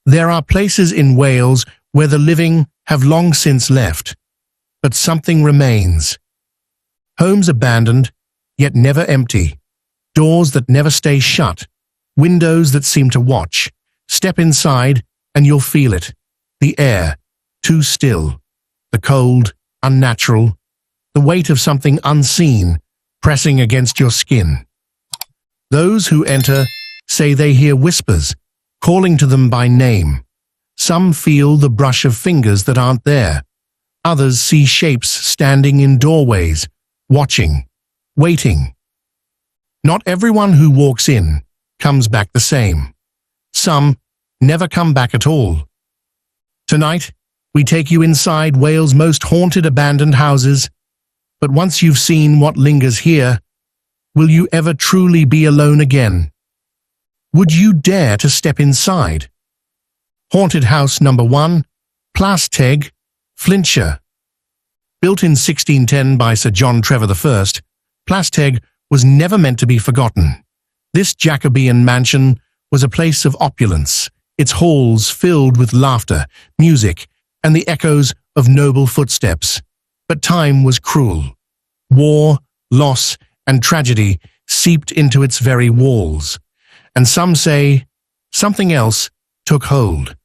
There are places in Wales where the living have long since left, but something remains. Homes abandoned, yet never empty. Doors that never stay shut. Windows that seem to watch. Step inside and you'll feel it. The air, too still. The cold, unnatural. The weight of something unseen, pressing against your skin. Those who enter say they hear whispers, calling to them by name. Some feel the brush of fingers that aren't there. Others see shapes standing in doorways, watching, waiting. Not everyone who walks in comes back the same. Some never come back at all. Tonight, we take you inside Wales' most haunted abandoned houses. But once you've seen what lingers here, will you ever truly be alone again? Would you dare to step inside? Haunted House Number 1, Plas Teg, Flintshire. Built in 1610 by Sir John Trevor I, Plas Teg was never meant to be forgotten. This Jacobean mansion was a place of opulence, its halls filled with laughter, music, and the echoes of noble footsteps. But time was cruel. War, loss, and tragedy seeped into its very walls. And some say something else took hold.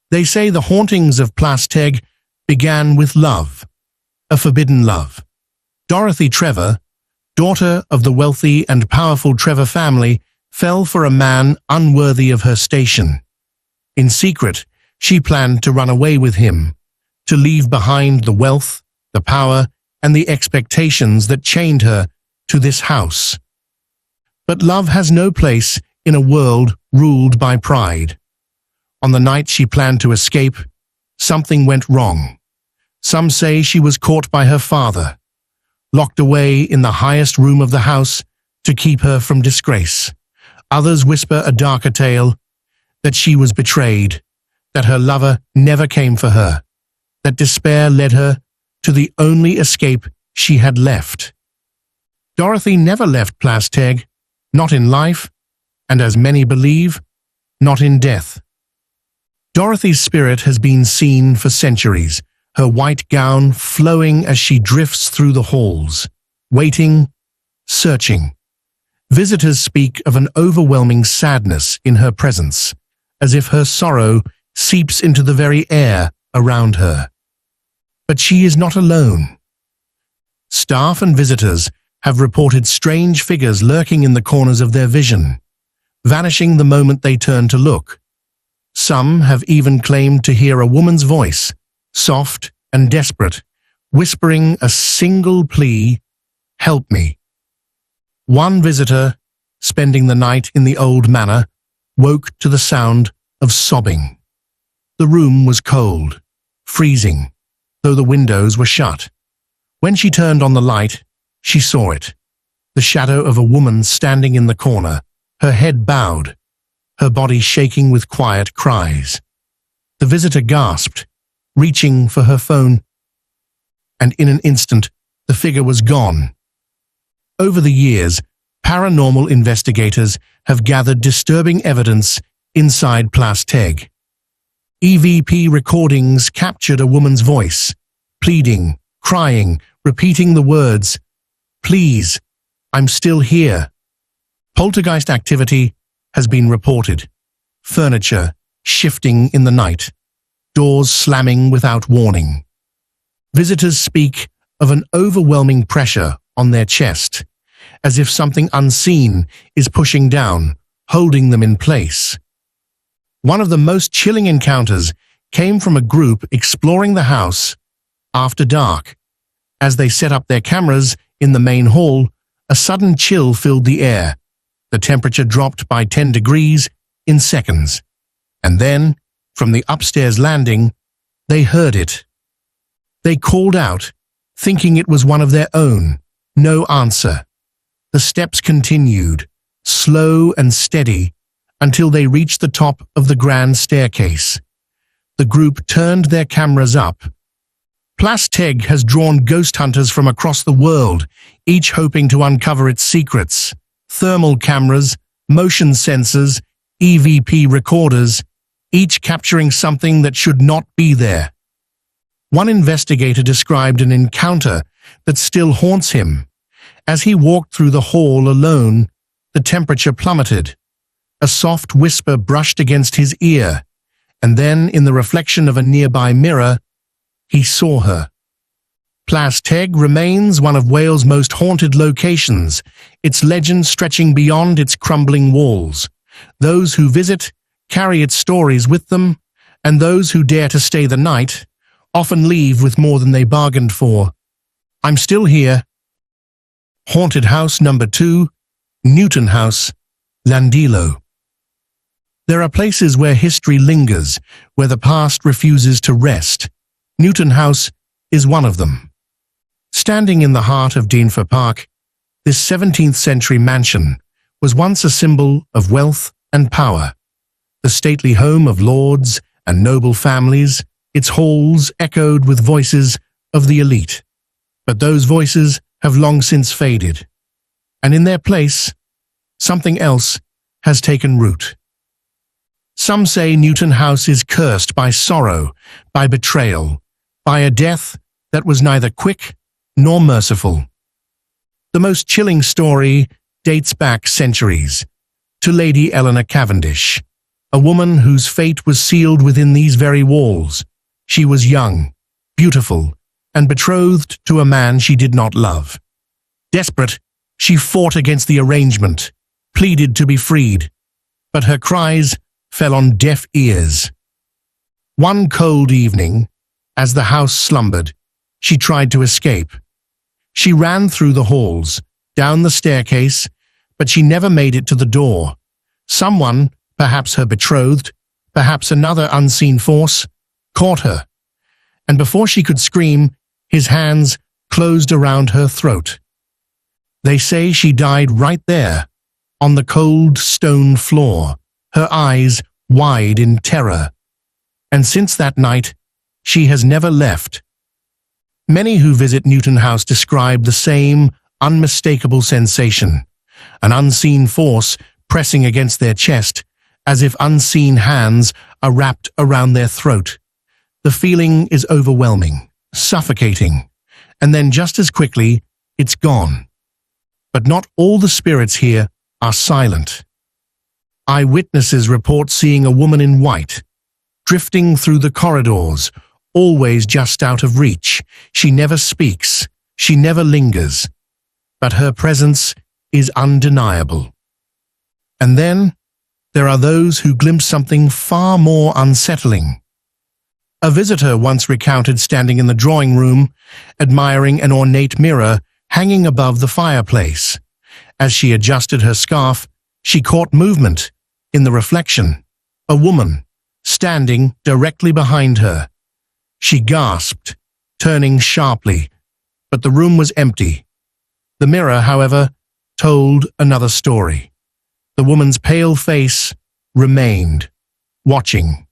They say the hauntings of Plas Teg began with love, a forbidden love. Dorothy Trevor, daughter of the wealthy and powerful Trevor family, fell for a man unworthy of her station. In secret, she planned to run away with him, to leave behind the wealth, the power, and the expectations that chained her to this house. But love has no place in a world ruled by pride. On the night she planned to escape, something went wrong. Some say she was caught by her father, locked away in the highest room of the house to keep her from disgrace. Others whisper a darker tale, that she was betrayed, that her lover never came for her, that despair led her to the only escape she had left. Dorothy never left Plas Teg, not in life, and as many believe, not in death. Dorothy's spirit has been seen for centuries, her white gown flowing as she drifts through the halls, waiting, searching. Visitors speak of an overwhelming sadness in her presence, as if her sorrow seeps into the very air around her. But she is not alone. Staff and visitors have reported strange figures lurking in the corners of their vision, vanishing the moment they turn to look. Some have even claimed to hear a woman's voice, soft and desperate, whispering a single plea, "Help me." One visitor, spending the night in the old manor, woke to the sound of sobbing. The room was cold, freezing, though the windows were shut. When she turned on the light, she saw it. The shadow of a woman standing in the corner, her head bowed, her body shaking with quiet cries. The visitor gasped, reaching for her phone, and in an instant, the figure was gone. Over the years, paranormal investigators have gathered disturbing evidence inside Plas Teg. EVP recordings captured a woman's voice, pleading, crying, repeating the words, "Please, I'm still here." Poltergeist activity has been reported. Furniture shifting in the night, doors slamming without warning. Visitors speak of an overwhelming pressure on their chest, as if something unseen is pushing down, holding them in place. One of the most chilling encounters came from a group exploring the house after dark. As they set up their cameras in the main hall, a sudden chill filled the air. The temperature dropped by 10 degrees in seconds. And then, from the upstairs landing, they heard it. They called out, thinking it was one of their own. No answer. The steps continued, slow and steady, until they reached the top of the grand staircase. The group turned their cameras up. Plas Teg has drawn ghost hunters from across the world, each hoping to uncover its secrets. Thermal cameras, motion sensors, EVP recorders, each capturing something that should not be there. One investigator described an encounter that still haunts him. As he walked through the hall alone, the temperature plummeted. A soft whisper brushed against his ear, and then, in the reflection of a nearby mirror, he saw her. Plas Teg remains one of Wales' most haunted locations, its legend stretching beyond its crumbling walls. Those who visit carry its stories with them, and those who dare to stay the night often leave with more than they bargained for. I'm still here. Haunted House Number 2, Newton House, Llandilo. There are places where history lingers, where the past refuses to rest. Newton House is one of them. Standing in the heart of Deanfor Park, this 17th-century mansion was once a symbol of wealth and power. The stately home of lords and noble families, its halls echoed with voices of the elite. But those voices have long since faded, and in their place, something else has taken root. Some say Newton House is cursed by sorrow, by betrayal, by a death that was neither quick nor merciful. The most chilling story dates back centuries, to Lady Eleanor Cavendish, a woman whose fate was sealed within these very walls. She was young, beautiful, and betrothed to a man she did not love. Desperate, she fought against the arrangement, pleaded to be freed, but her cries fell on deaf ears. One cold evening, as the house slumbered, she tried to escape. She ran through the halls, down the staircase, but she never made it to the door. Someone, perhaps her betrothed, perhaps another unseen force, caught her, and before she could scream, his hands closed around her throat. They say she died right there, on the cold stone floor, her eyes wide in terror. And since that night, she has never left. Many who visit Newton House describe the same unmistakable sensation, an unseen force pressing against their chest, as if unseen hands are wrapped around their throat. The feeling is overwhelming, suffocating, and then just as quickly, it's gone. But not all the spirits here are silent. Eyewitnesses report seeing a woman in white, drifting through the corridors, always just out of reach. She never speaks, she never lingers, but her presence is undeniable. And then, there are those who glimpse something far more unsettling. A visitor once recounted standing in the drawing room, admiring an ornate mirror hanging above the fireplace. As she adjusted her scarf, she caught movement in the reflection, a woman standing directly behind her. She gasped, turning sharply, but the room was empty. The mirror, however, told another story. The woman's pale face remained, watching.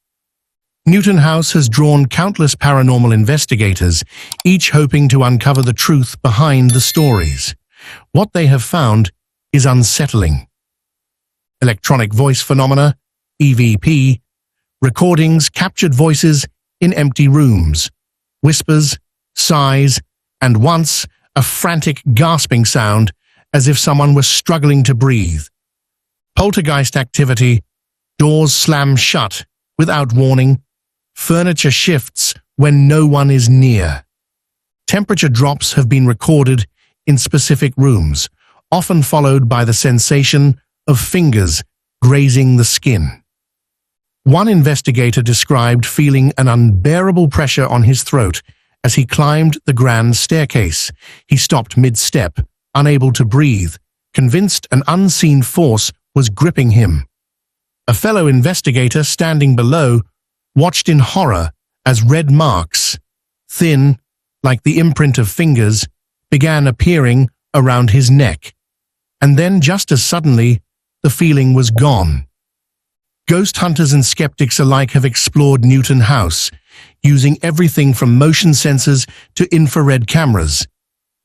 Newton House has drawn countless paranormal investigators, each hoping to uncover the truth behind the stories. What they have found is unsettling. Electronic voice phenomena, EVP, recordings captured voices in empty rooms, whispers, sighs, and once a frantic gasping sound as if someone was struggling to breathe. Poltergeist activity, doors slam shut without warning, furniture shifts when no one is near. Temperature drops have been recorded in specific rooms, often followed by the sensation of fingers grazing the skin. One investigator described feeling an unbearable pressure on his throat as he climbed the grand staircase. He stopped mid-step, unable to breathe, convinced an unseen force was gripping him. A fellow investigator standing below watched in horror as red marks, thin, like the imprint of fingers, began appearing around his neck. And then, just as suddenly, the feeling was gone. Ghost hunters and skeptics alike have explored Newton House, using everything from motion sensors to infrared cameras.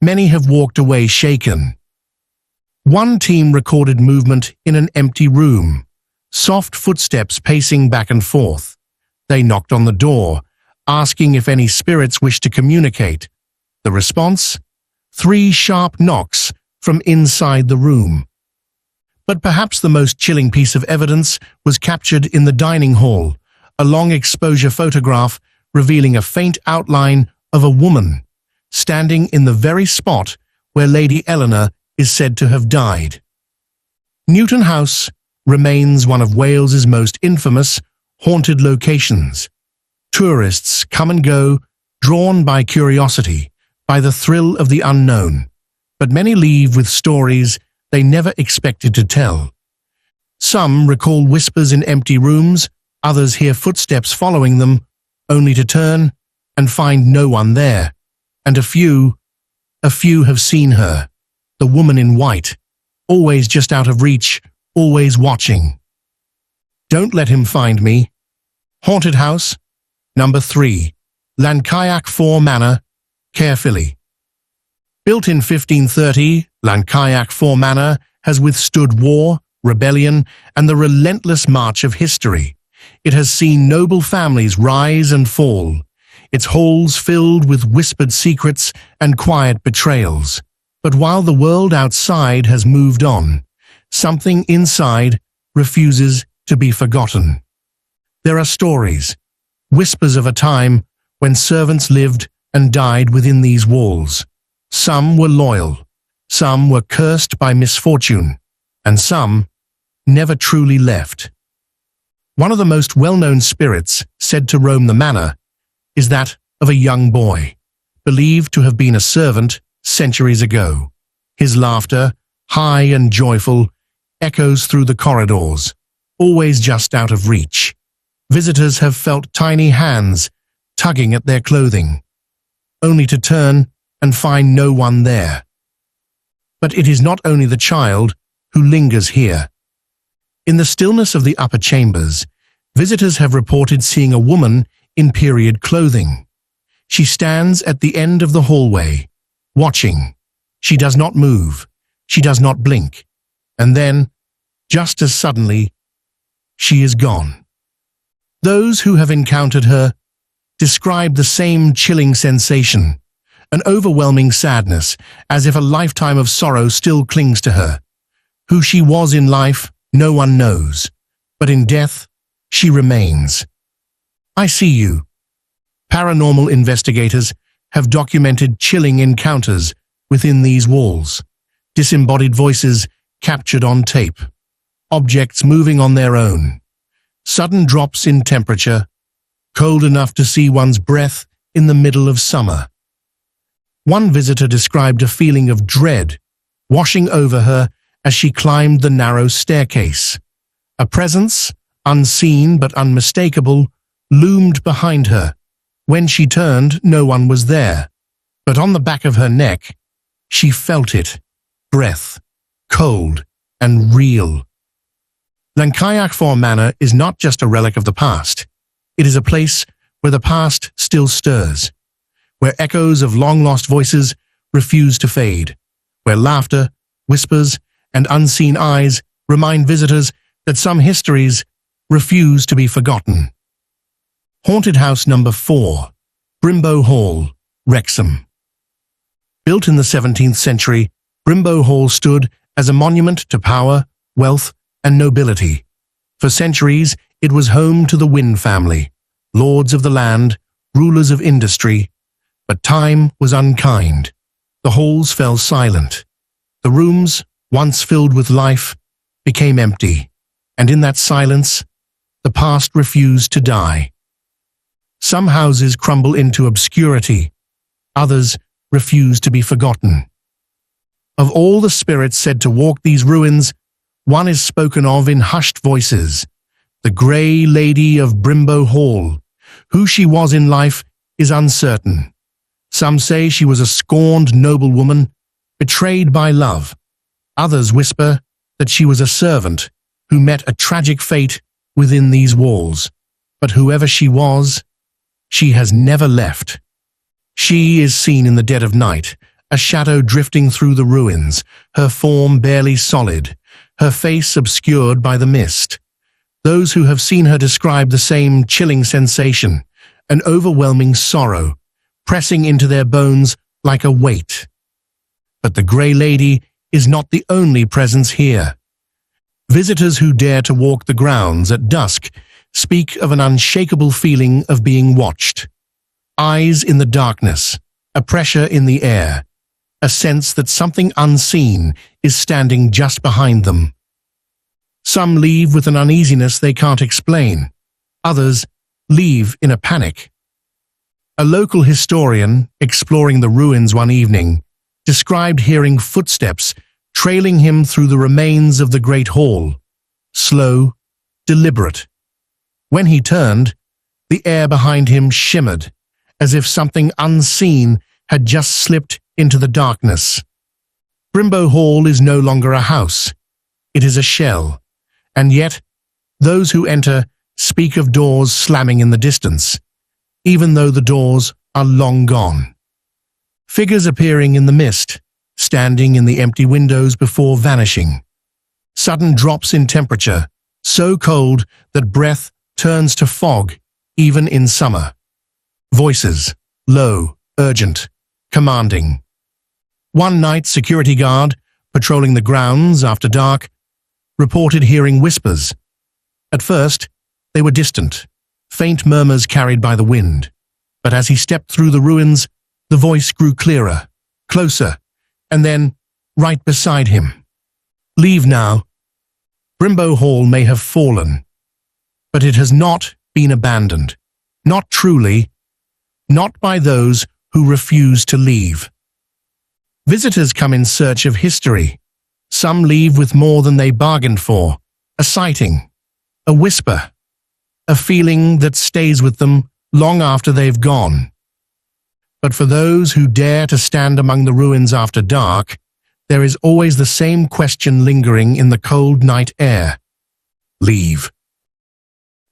Many have walked away shaken. One team recorded movement in an empty room, soft footsteps pacing back and forth. They knocked on the door, asking if any spirits wished to communicate. The response? 3 sharp knocks from inside the room. But perhaps the most chilling piece of evidence was captured in the dining hall, a long exposure photograph revealing a faint outline of a woman, standing in the very spot where Lady Eleanor is said to have died. Newton House remains one of Wales's most infamous haunted locations. Tourists come and go, drawn by curiosity, by the thrill of the unknown, but many leave with stories they never expected to tell. Some recall whispers in empty rooms, others hear footsteps following them, only to turn and find no one there, and a few have seen her, the woman in white, always just out of reach, always watching. Don't let him find me. Haunted House, number 3, Lancayac 4 Manor, Caerphilly. Built in 1530, Lancayac 4 Manor has withstood war, rebellion, and the relentless march of history. It has seen noble families rise and fall, its halls filled with whispered secrets and quiet betrayals. But while the world outside has moved on, something inside refuses to be forgotten. There are stories, whispers of a time when servants lived and died within these walls. Some were loyal, some were cursed by misfortune, and some never truly left. One of the most well-known spirits said to roam the manor is that of a young boy, believed to have been a servant centuries ago. His laughter, high and joyful, echoes through the corridors, always just out of reach. Visitors have felt tiny hands tugging at their clothing, only to turn and find no one there. But it is not only the child who lingers here. In the stillness of the upper chambers, visitors have reported seeing a woman in period clothing. She stands at the end of the hallway, watching. She does not move. She does not blink. And then, just as suddenly, she is gone. Those who have encountered her describe the same chilling sensation, an overwhelming sadness, as if a lifetime of sorrow still clings to her. Who she was in life, no one knows, but in death, she remains. I see you. Paranormal investigators have documented chilling encounters within these walls, disembodied voices captured on tape, objects moving on their own, sudden drops in temperature, cold enough to see one's breath in the middle of summer. One visitor described a feeling of dread washing over her as she climbed the narrow staircase. A presence, unseen but unmistakable, loomed behind her. When she turned, no one was there, but on the back of her neck, she felt it, breath, cold and real. Lancayac 4 Manor is not just a relic of the past. It is a place where the past still stirs, where echoes of long-lost voices refuse to fade, where laughter, whispers, and unseen eyes remind visitors that some histories refuse to be forgotten. Haunted House number 4, Brimbo Hall, Wrexham. Built in the 17th century, Brimbo Hall stood as a monument to power, wealth, and nobility. For centuries, it was home to the Wynn family, lords of the land, rulers of industry. But time was unkind. The halls fell silent. The rooms, once filled with life, became empty, and in that silence, the past refused to die. Some houses crumble into obscurity, others refuse to be forgotten. Of all the spirits said to walk these ruins, one is spoken of in hushed voices, the Grey Lady of Brimbo Hall. Who she was in life is uncertain. Some say she was a scorned noblewoman, betrayed by love. Others whisper that she was a servant who met a tragic fate within these walls. But whoever she was, she has never left. She is seen in the dead of night, a shadow drifting through the ruins, her form barely solid, her face obscured by the mist. Those who have seen her describe the same chilling sensation, an overwhelming sorrow, pressing into their bones like a weight. But the Grey Lady is not the only presence here. Visitors who dare to walk the grounds at dusk speak of an unshakable feeling of being watched. Eyes in the darkness, a pressure in the air, a sense that something unseen is standing just behind them. Some leave with an uneasiness they can't explain. Others leave in a panic. A local historian, exploring the ruins one evening, described hearing footsteps trailing him through the remains of the Great Hall. Slow, deliberate. When he turned, the air behind him shimmered, as if something unseen had just slipped into the darkness. Brimbo Hall is no longer a house. It is a shell. And yet, those who enter speak of doors slamming in the distance, even though the doors are long gone. Figures appearing in the mist, standing in the empty windows before vanishing. Sudden drops in temperature, so cold that breath turns to fog, even in summer. Voices, low, urgent, commanding. One night, security guard, patrolling the grounds after dark, reported hearing whispers. At first, they were distant, faint murmurs carried by the wind. But as he stepped through the ruins, the voice grew clearer, closer, and then right beside him. Leave now. Brimbo Hall may have fallen, but it has not been abandoned. Not truly, not by those who refuse to leave. Visitors come in search of history. Some leave with more than they bargained for, a sighting, a whisper, a feeling that stays with them long after they've gone. But for those who dare to stand among the ruins after dark, there is always the same question lingering in the cold night air. Leave.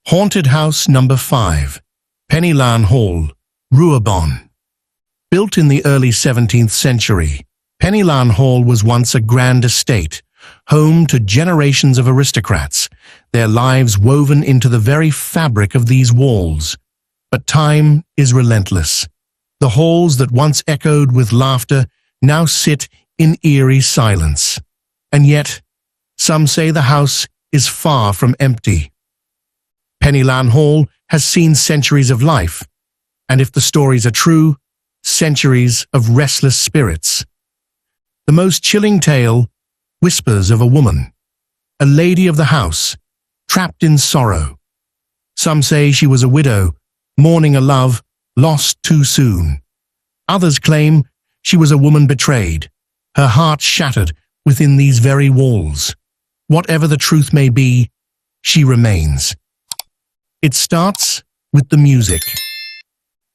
Haunted House Number 5, Pennylan Hall, Ruabon. Built in the early 17th century, Pennylan Hall was once a grand estate, home to generations of aristocrats, their lives woven into the very fabric of these walls. But time is relentless. The halls that once echoed with laughter now sit in eerie silence. And yet, some say the house is far from empty. Pennylan Hall has seen centuries of life, and if the stories are true, centuries of restless spirits. The most chilling tale whispers of a woman, a lady of the house, trapped in sorrow. Some say she was a widow, mourning a love lost too soon. Others claim she was a woman betrayed, her heart shattered within these very walls. Whatever the truth may be, she remains. It starts with the music.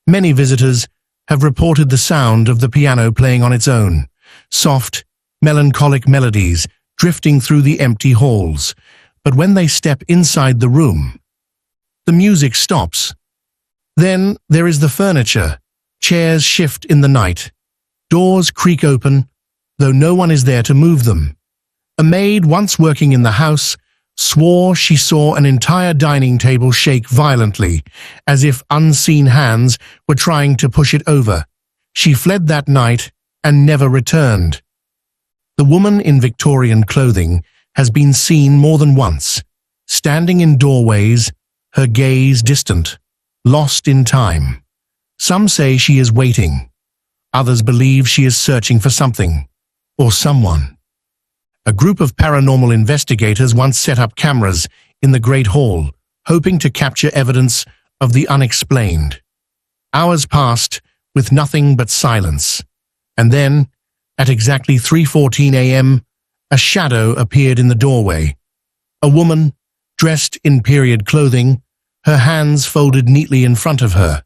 Many visitors have reported the sound of the piano playing on its own, soft, melancholic melodies drifting through the empty halls. But when they step inside the room, the music stops. Then there is the furniture. Chairs shift in the night. Doors creak open, though no one is there to move them. A maid once working in the house swore she saw an entire dining table shake violently, as if unseen hands were trying to push it over. She fled that night and never returned. The woman in Victorian clothing has been seen more than once, standing in doorways, her gaze distant, lost in time. Some say she is waiting. Others believe she is searching for something, or someone. A group of paranormal investigators once set up cameras in the Great Hall, hoping to capture evidence of the unexplained. Hours passed with nothing but silence. And then, at exactly 3:14 a.m., a shadow appeared in the doorway. A woman, dressed in period clothing, her hands folded neatly in front of her.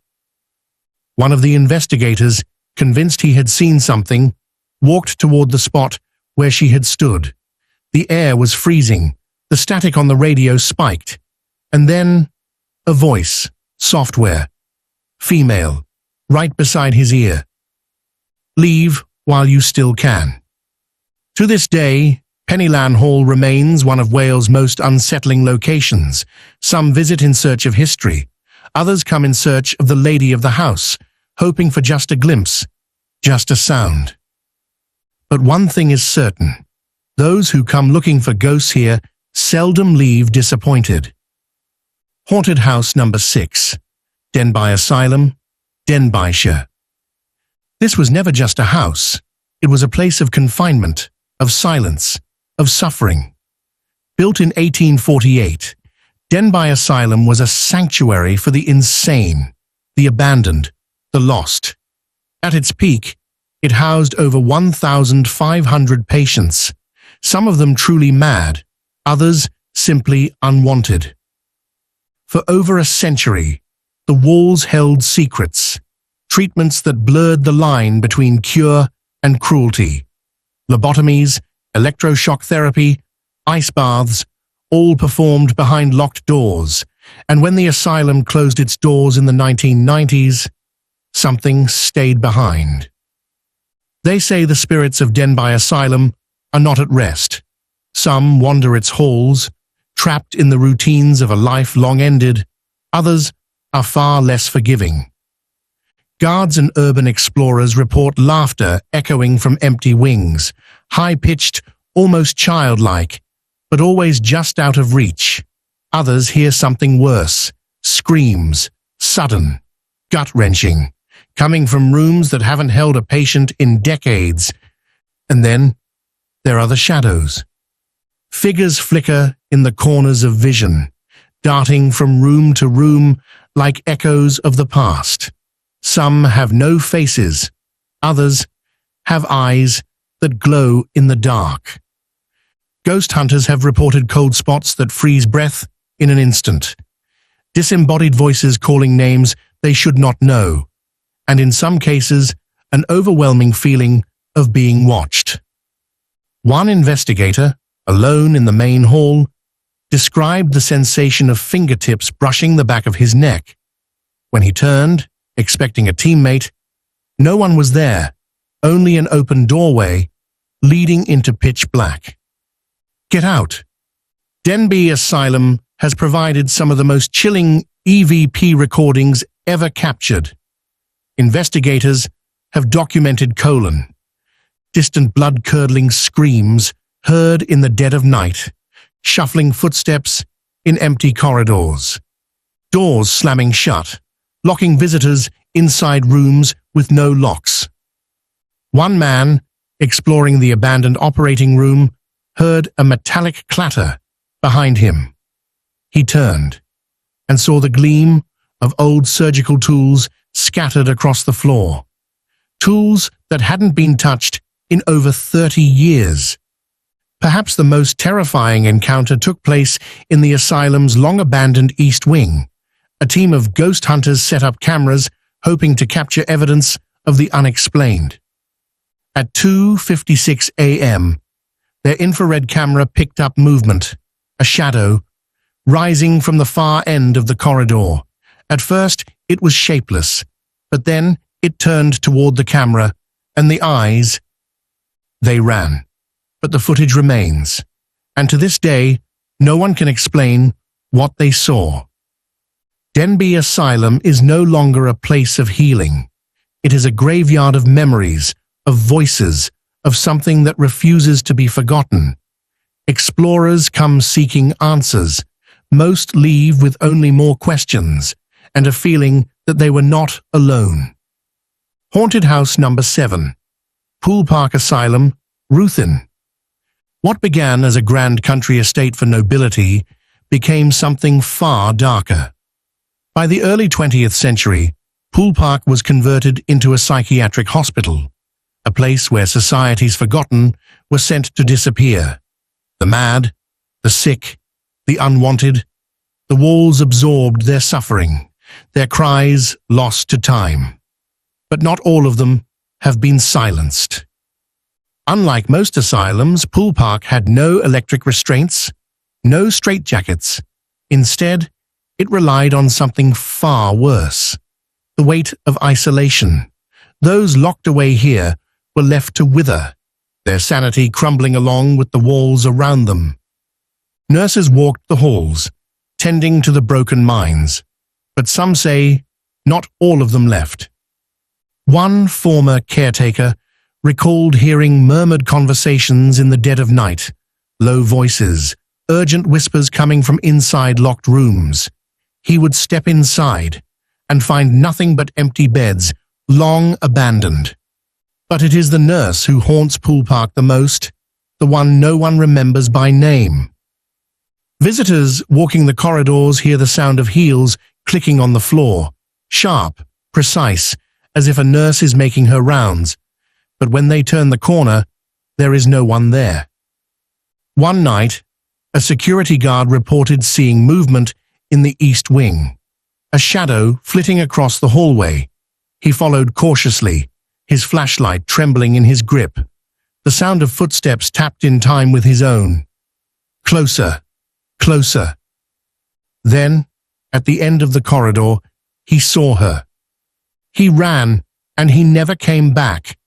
One of the investigators, convinced he had seen something, walked toward the spot where she had stood. The air was freezing, the static on the radio spiked, and then a voice, software, female, right beside his ear. Leave while you still can. To this day, Pennylan Hall remains one of Wales' most unsettling locations. Some visit in search of history. Others come in search of the lady of the house, hoping for just a glimpse, just a sound. But one thing is certain. Those who come looking for ghosts here seldom leave disappointed. Haunted House Number 6, Denbigh Asylum, Denbighshire. This was never just a house. It was a place of confinement, of silence, of suffering. Built in 1848, Denbigh Asylum was a sanctuary for the insane, the abandoned, the lost. At its peak, it housed over 1,500 patients, some of them truly mad, others simply unwanted. For over a century, the walls held secrets, treatments that blurred the line between cure and cruelty. Lobotomies, electroshock therapy, ice baths, all performed behind locked doors, and when the asylum closed its doors in the 1990s, something stayed behind. They say the spirits of Denbigh Asylum are not at rest. Some wander its halls, trapped in the routines of a life long ended. Others are far less forgiving. Guards and urban explorers report laughter echoing from empty wings, high-pitched, almost childlike, but always just out of reach. Others hear something worse, screams, sudden, gut-wrenching, coming from rooms that haven't held a patient in decades. And then there are the shadows. Figures flicker in the corners of vision, darting from room to room like echoes of the past. Some have no faces, others have eyes that glow in the dark. Ghost hunters have reported cold spots that freeze breath in an instant, disembodied voices calling names they should not know, and in some cases, an overwhelming feeling of being watched. One investigator, alone in the main hall, described the sensation of fingertips brushing the back of his neck. When he turned, expecting a teammate, no one was there, only an open doorway leading into pitch black. Get out! Denbigh Asylum has provided some of the most chilling EVP recordings ever captured. Investigators have documented distant blood-curdling screams heard in the dead of night, shuffling footsteps in empty corridors, doors slamming shut, locking visitors inside rooms with no locks. One man, exploring the abandoned operating room, heard a metallic clatter behind him. He turned and saw the gleam of old surgical tools scattered across the floor, tools that hadn't been touched in over 30 years. Perhaps the most terrifying encounter took place in the asylum's long-abandoned East Wing. A team of ghost hunters set up cameras, hoping to capture evidence of the unexplained. At 2:56 a.m., their infrared camera picked up movement, a shadow, rising from the far end of the corridor. At first, it was shapeless, but then it turned toward the camera, and the eyes, they ran. But the footage remains, and to this day, no one can explain what they saw. Denbigh Asylum is no longer a place of healing. It is a graveyard of memories, of voices, of something that refuses to be forgotten. Explorers come seeking answers. Most leave with only more questions and a feeling that they were not alone. Haunted House Number 7, Poole Park Asylum, Ruthin. What began as a grand country estate for nobility became something far darker. By the early 20th century, Poole Park was converted into a psychiatric hospital, a place where society's forgotten were sent to disappear. The mad, the sick, the unwanted, the walls absorbed their suffering, their cries lost to time. But not all of them have been silenced. Unlike most asylums, Poole Park had no electric restraints, no straitjackets. Instead, it relied on something far worse: the weight of isolation. Those locked away here were left to wither, their sanity crumbling along with the walls around them. Nurses walked the halls, tending to the broken minds, but some say not all of them left. One former caretaker recalled hearing murmured conversations in the dead of night, low voices, urgent whispers coming from inside locked rooms. He would step inside and find nothing but empty beds, long abandoned. But it is the nurse who haunts Pool Park the most, the one no one remembers by name. Visitors walking the corridors hear the sound of heels clicking on the floor, sharp, precise, as if a nurse is making her rounds, but when they turn the corner, there is no one there. One night, a security guard reported seeing movement in the east wing, a shadow flitting across the hallway. He followed cautiously, his flashlight trembling in his grip. The sound of footsteps tapped in time with his own. Closer, closer. Then, at the end of the corridor, he saw her. He ran, and he never came back.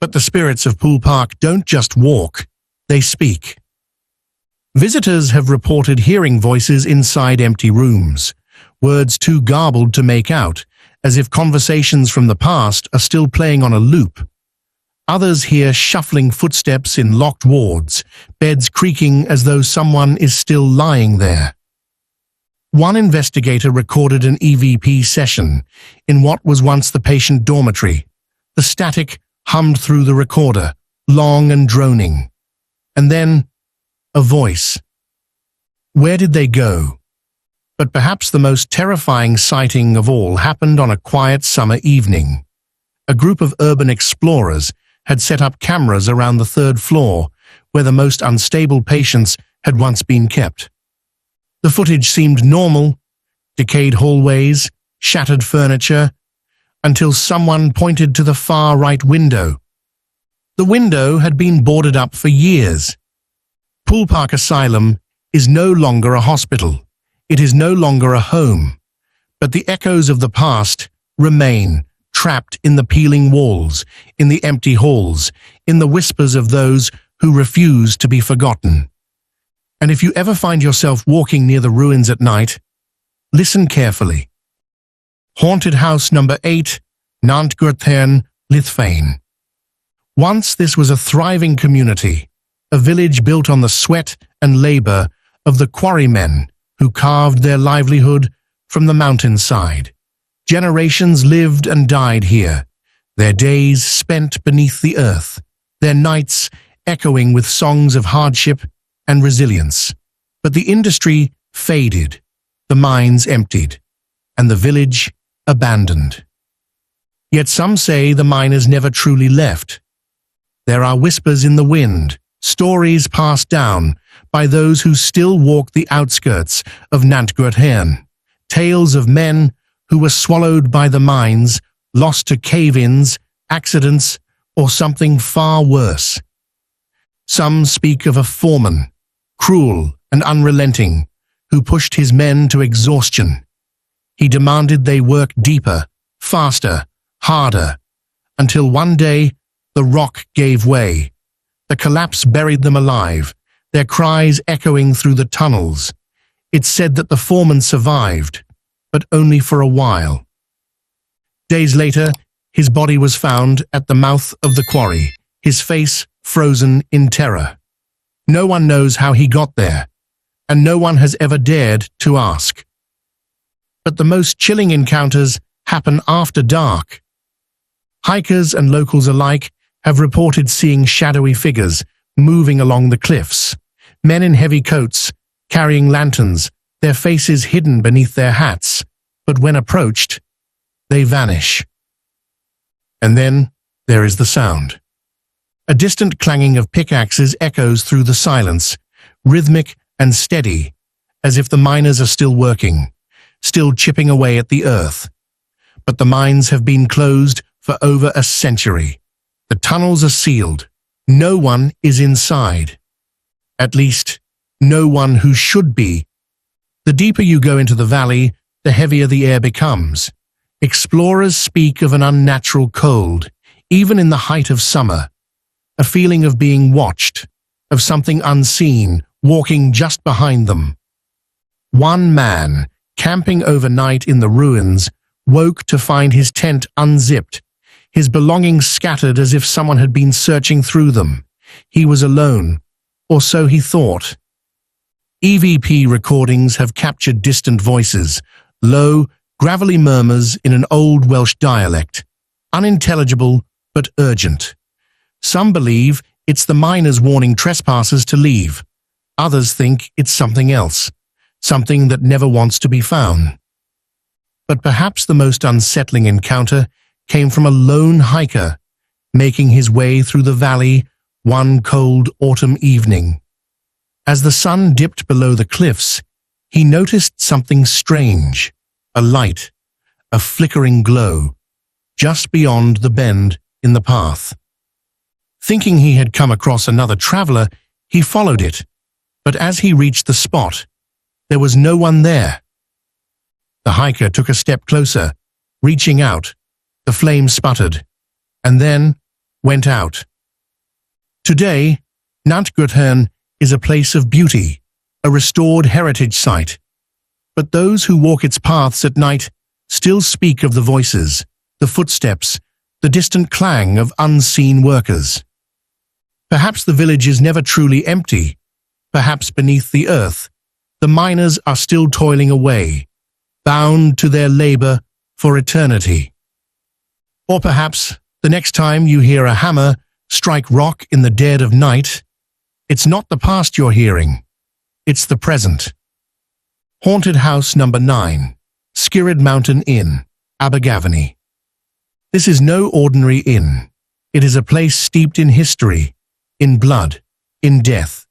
But the spirits of Pool Park don't just walk, they speak. Visitors have reported hearing voices inside empty rooms, words too garbled to make out, as if conversations from the past are still playing on a loop. Others hear shuffling footsteps in locked wards, beds creaking as though someone is still lying there. One investigator recorded an EVP session in what was once the patient dormitory. The static hummed through the recorder, long and droning. And then, a voice. Where did they go? But perhaps the most terrifying sighting of all happened on a quiet summer evening. A group of urban explorers had set up cameras around the third floor, where the most unstable patients had once been kept. The footage seemed normal, decayed hallways, shattered furniture, until someone pointed to the far right window. The window had been boarded up for years. Pool Park Asylum is no longer a hospital. It is no longer a home. But the echoes of the past remain, trapped in the peeling walls, in the empty halls, in the whispers of those who refuse to be forgotten. And if you ever find yourself walking near the ruins at night, listen carefully. Haunted House Number 8, Nantgurthern, Lithfain. Once this was a thriving community, a village built on the sweat and labor of the quarrymen who carved their livelihood from the mountainside. Generations lived and died here, their days spent beneath the earth, their nights echoing with songs of hardship and resilience. But the industry faded, the mines emptied, and the village abandoned. Yet some say the miners never truly left. There are whispers in the wind, stories passed down by those who still walk the outskirts of Nantgurthern, tales of men who were swallowed by the mines, lost to cave-ins, accidents, or something far worse. Some speak of a foreman, cruel and unrelenting, who pushed his men to exhaustion. He demanded they work deeper, faster, harder, until one day the rock gave way. The collapse buried them alive, their cries echoing through the tunnels. It's said that the foreman survived, but only for a while. Days later, his body was found at the mouth of the quarry, his face frozen in terror. No one knows how he got there, and no one has ever dared to ask. But the most chilling encounters happen after dark. Hikers and locals alike have reported seeing shadowy figures moving along the cliffs, men in heavy coats, carrying lanterns, their faces hidden beneath their hats, but when approached, they vanish. And then there is the sound. A distant clanging of pickaxes echoes through the silence, rhythmic and steady, as if the miners are still working, still chipping away at the earth. But the mines have been closed for over a century. The tunnels are sealed. No one is inside. At least, no one who should be. The deeper you go into the valley, the heavier the air becomes. Explorers speak of an unnatural cold, even in the height of summer. a feeling of being watched, of something unseen walking just behind them. One man, camping overnight in the ruins, woke to find his tent unzipped, his belongings scattered as if someone had been searching through them. He was alone, or so he thought. EVP recordings have captured distant voices, low, gravelly murmurs in an old Welsh dialect, unintelligible but urgent. Some believe it's the miners warning trespassers to leave. Others think it's something else, something that never wants to be found. But perhaps the most unsettling encounter came from a lone hiker, making his way through the valley one cold autumn evening. As the sun dipped below the cliffs, he noticed something strange, a light, a flickering glow, just beyond the bend in the path. Thinking he had come across another traveler, he followed it, but as he reached the spot, there was no one there. The hiker took a step closer, reaching out. The flame sputtered, and then went out. Today, Nantgwrthern is a place of beauty, a restored heritage site. But those who walk its paths at night still speak of the voices, the footsteps, the distant clang of unseen workers. Perhaps the village is never truly empty. Perhaps beneath the earth, the miners are still toiling away, bound to their labor for eternity. Or perhaps the next time you hear a hammer strike rock in the dead of night, it's not the past you're hearing, it's the present. Haunted House Number 9, Skirrid Mountain Inn, Abergavenny. This is no ordinary inn. It is a place steeped in history, in blood, in death.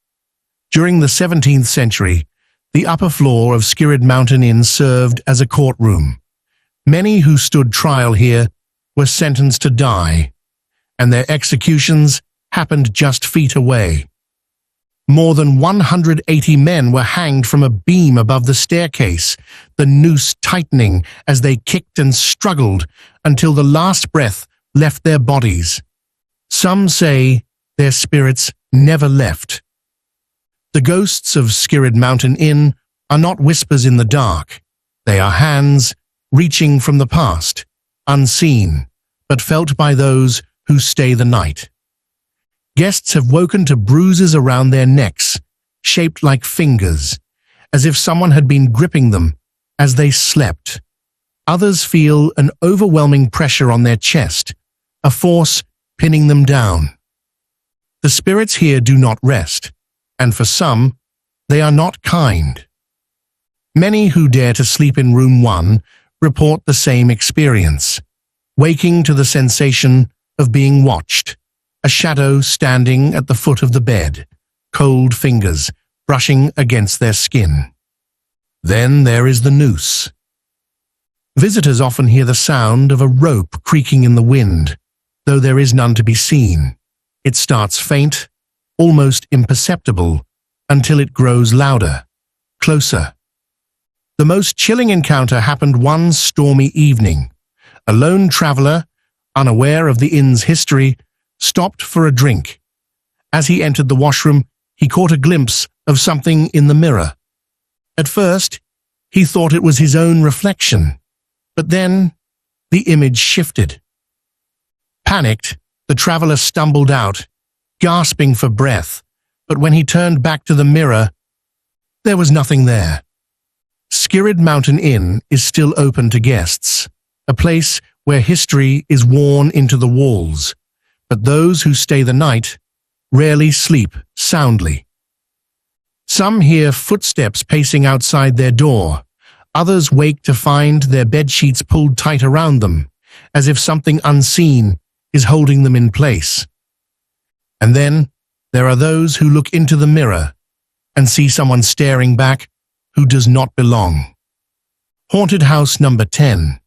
During the 17th century, the upper floor of Skirrid Mountain Inn served as a courtroom. Many who stood trial here were sentenced to die, and their executions happened just feet away. More than 180 men were hanged from a beam above the staircase, the noose tightening as they kicked and struggled until the last breath left their bodies. Some say their spirits never left. The ghosts of Skirrid Mountain Inn are not whispers in the dark. They are hands reaching from the past, unseen, but felt by those who stay the night. Guests have woken to bruises around their necks, shaped like fingers, as if someone had been gripping them as they slept. Others feel an overwhelming pressure on their chest, a force pinning them down. The spirits here do not rest, and for some, they are not kind. Many who dare to sleep in room 1 report the same experience, waking to the sensation of being watched, a shadow standing at the foot of the bed, cold fingers brushing against their skin. Then there is the noose. Visitors often hear the sound of a rope creaking in the wind, though there is none to be seen. It starts faint, almost imperceptible, until it grows louder, closer. The most chilling encounter happened one stormy evening. A lone traveler, unaware of the inn's history, stopped for a drink. As he entered the washroom, he caught a glimpse of something in the mirror. At first, he thought it was his own reflection, but then the image shifted. Panicked, the traveler stumbled out, gasping for breath, but when he turned back to the mirror, there was nothing there. Skirrid Mountain Inn is still open to guests, a place where history is worn into the walls, but those who stay the night rarely sleep soundly. Some hear footsteps pacing outside their door. Others wake to find their bedsheets pulled tight around them, as if something unseen is holding them in place. And then there are those who look into the mirror and see someone staring back who does not belong. Haunted House Number 10,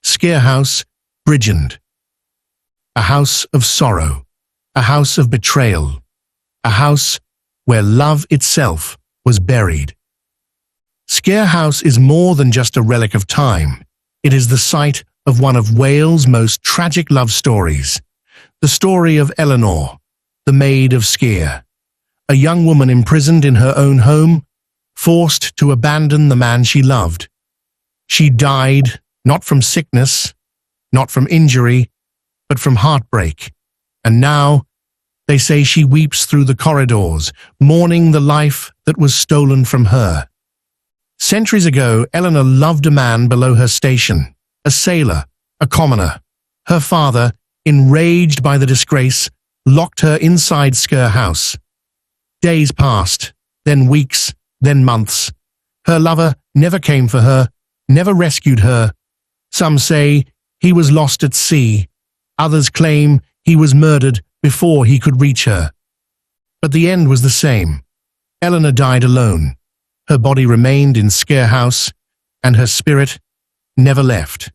Scarehouse, Bridgend. A house of sorrow, a house of betrayal, a house where love itself was buried. Scarehouse is more than just a relic of time. It is the site of one of Wales' most tragic love stories, the story of Eleanor, the Maid of Sker, a young woman imprisoned in her own home, forced to abandon the man she loved. She died not from sickness, not from injury, but from heartbreak, and now they say she weeps through the corridors, mourning the life that was stolen from her. Centuries ago, Eleanor loved a man below her station, a sailor, a commoner. Her father, enraged by the disgrace, locked her inside Sker House. Days passed, then weeks, then months. Her lover never came for her, never rescued her. Some say he was lost at sea. Others claim he was murdered before he could reach her. But the end was the same. Eleanor died alone. Her body remained in Sker House, and her spirit never left.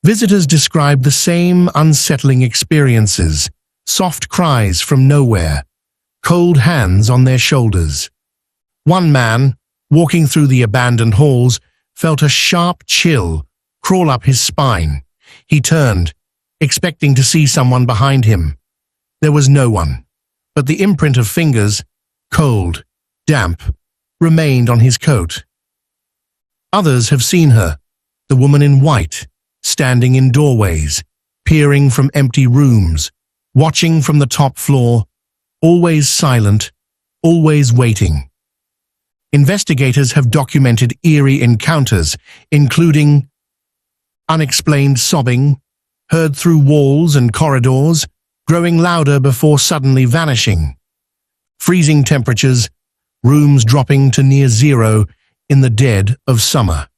Visitors describe the same unsettling experiences, soft cries from nowhere, cold hands on their shoulders. One man, walking through the abandoned halls, felt a sharp chill crawl up his spine. He turned, expecting to see someone behind him. There was no one, but the imprint of fingers, cold, damp, remained on his coat. Others have seen her, the woman in white, standing in doorways, peering from empty rooms, watching from the top floor, always silent, always waiting. Investigators have documented eerie encounters, including unexplained sobbing, heard through walls and corridors, growing louder before suddenly vanishing. Freezing temperatures, rooms dropping to near zero in the dead of summer.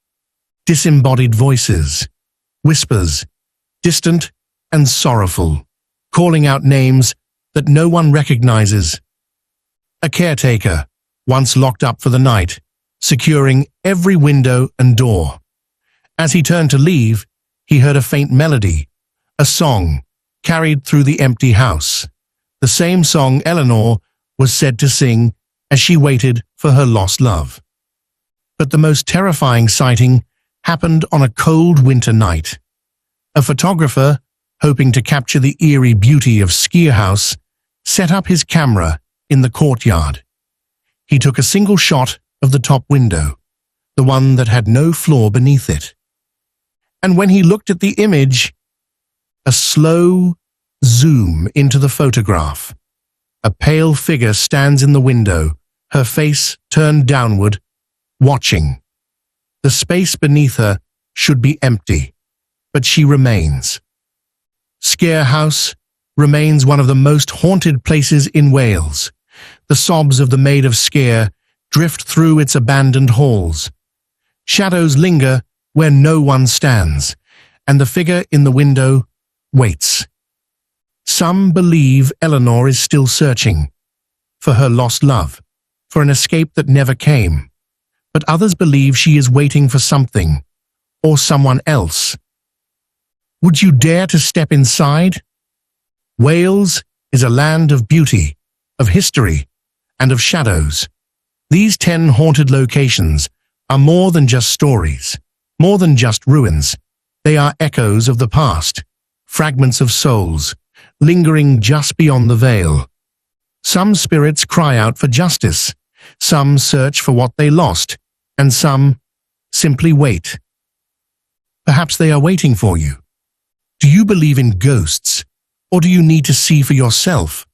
Disembodied voices, whispers, distant and sorrowful, calling out names that no one recognizes. A caretaker, once locked up for the night, securing every window and door. As he turned to leave, he heard a faint melody, a song, carried through the empty house. The same song Eleanor was said to sing as she waited for her lost love. But the most terrifying sighting happened on a cold winter night. A photographer, hoping to capture the eerie beauty of Sker House, set up his camera in the courtyard. He took a single shot of the top window, the one that had no floor beneath it. And when he looked at the image, a slow zoom into the photograph. A pale figure stands in the window, her face turned downward, watching. The space beneath her should be empty, but she remains. Sker House remains one of the most haunted places in Wales. The sobs of the Maid of Sker drift through its abandoned halls. Shadows linger where no one stands, and the figure in the window waits. Some believe Eleanor is still searching for her lost love, for an escape that never came, but others believe she is waiting for something or someone else. Would you dare to step inside? Wales is a land of beauty, of history, and of shadows. These 10 haunted locations are more than just stories, more than just ruins. They are echoes of the past, fragments of souls, lingering just beyond the veil. Some spirits cry out for justice, some search for what they lost, and some simply wait. Perhaps they are waiting for you. Do you believe in ghosts, or do you need to see for yourself?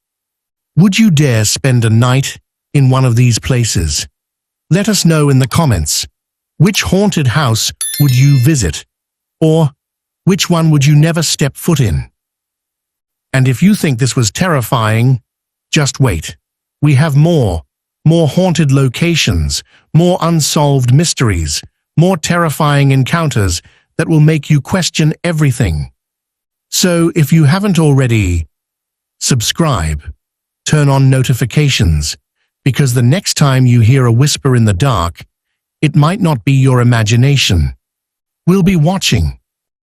Would you dare spend a night in one of these places? Let us know in the comments. Which haunted house would you visit? Or which one would you never step foot in? And if you think this was terrifying, just wait. We have more haunted locations, more unsolved mysteries, more terrifying encounters that will make you question everything. So if you haven't already, subscribe, turn on notifications, because the next time you hear a whisper in the dark, it might not be your imagination. We'll be watching.